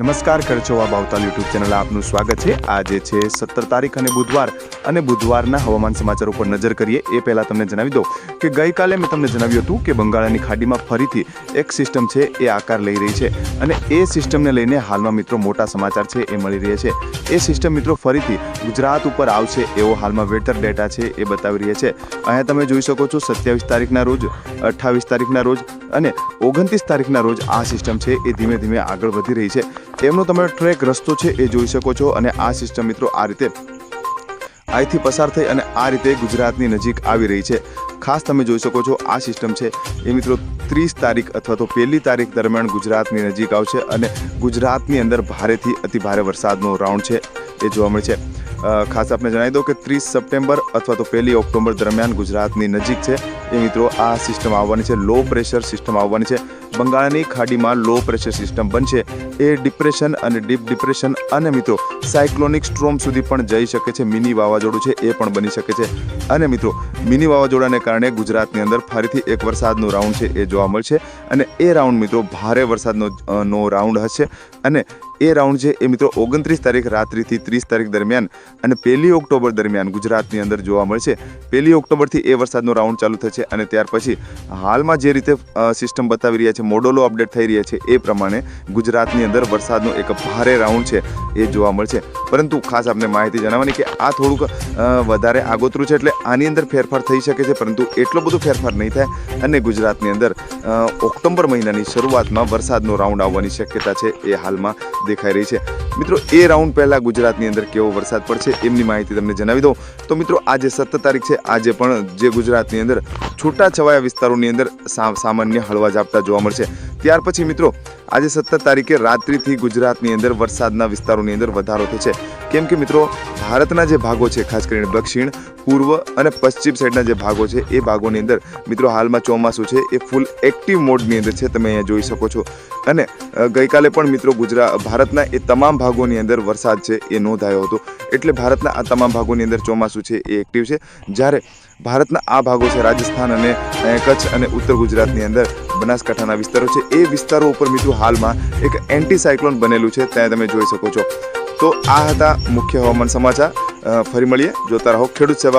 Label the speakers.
Speaker 1: નમસ્કાર કરજો આ બાવતાલ યુટ્યુબ ચેનલ આપનું સ્વાગત છે। આજે છે 17 તારીખ અને બુધવારના હવામાન સમાચાર ઉપર નજર કરીએ એ પહેલા તમને જણાવી દઉં કે ગઈકાલે મેં તમને જણાવ્યું હતું કે બંગાળની ખાડીમાં ફરીથી એક સિસ્ટમ છે એ આકાર લઈ રહી છે અને એ સિસ્ટમને લઈને હાલમાં મિત્રો મોટા સમાચાર છે એ મળી રહ્યા છે। એ સિસ્ટમ મિત્રો ફરીથી ગુજરાત ઉપર આવશે એવો હાલમાં વેધર ડેટા છે એ બતાવી રહ્યા છે। અહીંયા તમે જોઈ શકો છો 27 તારીખના રોજ, 28 તારીખના રોજ અને 29 તારીખના રોજ આ સિસ્ટમ છે એ ધીમે ધીમે આગળ વધી રહી છે। એમનો તમે ટ્રેક રસ્તો છે એ જોઈ શકો છો અને આ સિસ્ટમ મિત્રો આ રીતે અહીંથી પસાર થઈ અને આ રીતે ગુજરાતની નજીક આવી રહી છે। ખાસ તમે જોઈ શકો છો આ સિસ્ટમ છે એ મિત્રો 30 તારીખ અથવા તો 1 તારીખ દરમિયાન ગુજરાતની નજીક આવશે અને ગુજરાતની અંદર ભારેથી અતિ ભારે વરસાદનો રાઉન્ડ છે એ જોવા મળે છે। ખાસ આપણે જણાવી દઉં કે 30 સપ્ટેમ્બર અથવા તો 1 ઓક્ટોબર દરમિયાન ગુજરાતની નજીક છે એ મિત્રો આ સિસ્ટમ આવવાની છે। લો પ્રેશર સિસ્ટમ આવવાની છે। બંગાળની ખાડીમાં લો પ્રેશર સિસ્ટમ બનશે એ ડિપ્રેશન અને ડીપ ડિપ્રેશન અને મિત્રો સાયક્લોનિક સ્ટ્રોમ સુધી પણ જઈ શકે છે। મિની વાવાઝોડું છે એ પણ બની શકે છે અને મિત્રો મિની વાવાઝોડાને કારણે ગુજરાતની અંદર ફરીથી એક વરસાદનો રાઉન્ડ છે એ જોવા મળશે અને એ રાઉન્ડ મિત્રો ભારે વરસાદનો રાઉન્ડ હશે અને એ રાઉન્ડ છે એ મિત્રો 29 તારીખ રાત્રિથી 30 તારીખ દરમિયાન અને 1 ઓક્ટોબર દરમિયાન ગુજરાતની અંદર જોવા મળશે। 1 ઓક્ટોબરથી એ વરસાદનો રાઉન્ડ ચાલુ થશે અને ત્યાર પછી હાલમાં જે રીતે સિસ્ટમ બતાવી રહ્યા છે, મોડલો અપડેટ થઈ રહ્યા છે એ પ્રમાણે ગુજરાતની અંદર વરસાદનો એક ભારે રાઉન્ડ છે એ જોવા મળશે। પરંતુ ખાસ આપણે માહિતી જણાવવાની કે આ થોડુંક વધારે આગોતરું છે એટલે આની અંદર ફેરફાર થઈ શકે છે, પરંતુ એટલો બધો ફેરફાર નહીં થાય અને ગુજરાતની અંદર ઓક્ટોબર મહિનાની શરૂઆતમાં વરસાદનો રાઉન્ડ આવવાની શક્યતા છે એ હાલમાં દેખાઈ રહી છે। મિત્રો એ રાઉન્ડ પહેલા ગુજરાતની અંદર કેવો વરસાદ પડશે એમની માહિતી તમને જણાવી દઉં તો મિત્રો આજે 17 તારીખ છે, આજે પણ જે ગુજરાતની અંદર છૂટાછવાયા વિસ્તારોની અંદર સામાન્ય હળવા ઝાપટા જોવા મળશે। ત્યાર પછી મિત્રો આજે 17 તારીખે રાત્રિથી ગુજરાતની અંદર વરસાદના વિસ્તારોની અંદર વધારો થશે, કેમ કે મિત્રો ભારતના જે ભાગો છે ખાસ કરીને દક્ષિણ, પૂર્વ અને પશ્ચિમ સાઈડના જે ભાગો છે એ ભાગોની અંદર મિત્રો હાલમાં ચોમાસું છે એ ફૂલ એક્ટિવ મોડની અંદર છે, તમે અહીંયા જોઈ શકો છો। અને ગઈકાલે પણ મિત્રો ભારતના એ તમામ ભાગોની અંદર વરસાદ છે એ નોંધાયો હતો, એટલે ભારતના આ તમામ ભાગોની અંદર ચોમાસું છે એ એક્ટિવ છે। જ્યારે ભારતના આ ભાગો છે રાજસ્થાન અને કચ્છ અને ઉત્તર ગુજરાતની અંદર બનાસકાંઠાના વિસ્તારો છે એ વિસ્તારો ઉપર મિત્રો હાલમાં એક એન્ટી સાયક્લોન બનેલું છે, ત્યાં તમે જોઈ શકો છો। તો આ હતા મુખ્ય હવામાન સમાચાર। ફરી મળીએ, જોતા રહો ખેડૂત સેવા।